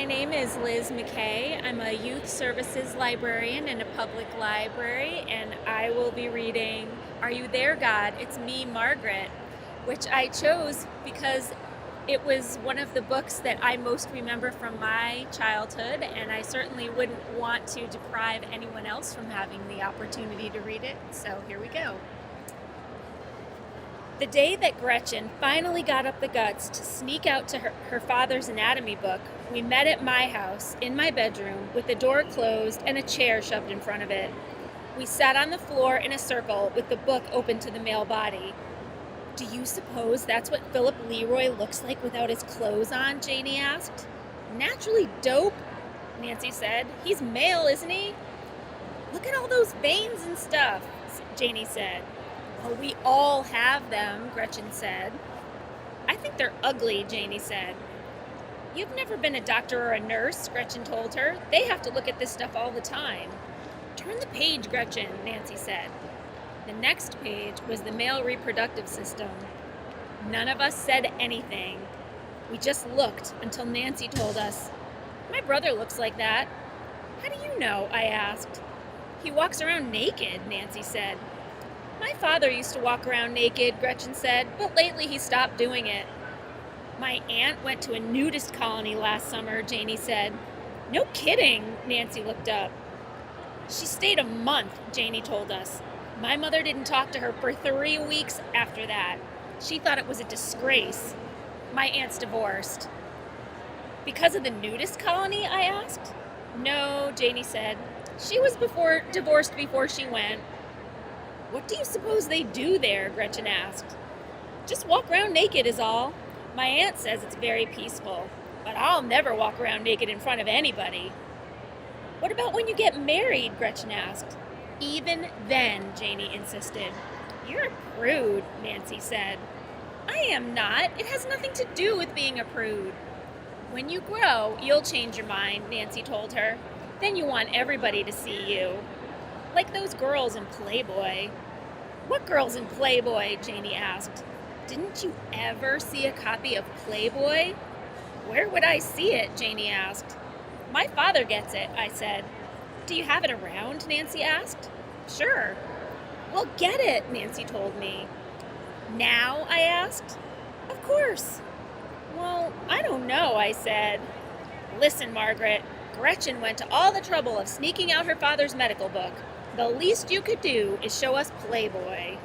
My name is Liz McKay. I'm a youth services librarian in a public library, and I will be reading Are You There, God? It's Me, Margaret, which I chose because it was one of the books that I most remember from my childhood, and I certainly wouldn't want to deprive anyone else from having the opportunity to read it. So here we go. The day that Gretchen finally got up the guts to sneak out to her father's anatomy book, we met at my house, in my bedroom, with the door closed and a chair shoved in front of it. We sat on the floor in a circle with the book open to the male body. Do you suppose that's what Philip Leroy looks like without his clothes on? Janie asked. Naturally dope, Nancy said. He's male, isn't he? Look at all those veins and stuff, Janie said. Oh, we all have them, Gretchen said. I think they're ugly, Janie said. You've never been a doctor or a nurse, Gretchen told her. They have to look at this stuff all the time. Turn the page, Gretchen, Nancy said. The next page was the male reproductive system. None of us said anything. We just looked until Nancy told us, My brother looks like that. How do you know? I asked. He walks around naked, Nancy said. My father used to walk around naked, Gretchen said, but lately he stopped doing it. My aunt went to a nudist colony last summer, Janie said. No kidding, Nancy looked up. She stayed a month, Janie told us. My mother didn't talk to her for 3 weeks after that. She thought it was a disgrace. My aunt's divorced. Because of the nudist colony, I asked. No, Janie said. She was divorced before she went. What do you suppose they do there? Gretchen asked. Just walk around naked is all. My aunt says it's very peaceful, but I'll never walk around naked in front of anybody. What about when you get married? Gretchen asked. Even then, Janie insisted. You're a prude, Nancy said. I am not. It has nothing to do with being a prude. When you grow, you'll change your mind, Nancy told her. Then you want everybody to see you. Like those girls in Playboy. What girls in Playboy? Janie asked. Didn't you ever see a copy of Playboy? Where would I see it? Janie asked. My father gets it, I said. Do you have it around? Nancy asked. Sure. Well, get it, Nancy told me. Now? I asked. Of course. Well, I don't know, I said. Listen, Margaret. Gretchen went to all the trouble of sneaking out her father's medical book. The least you could do is show us Playboy.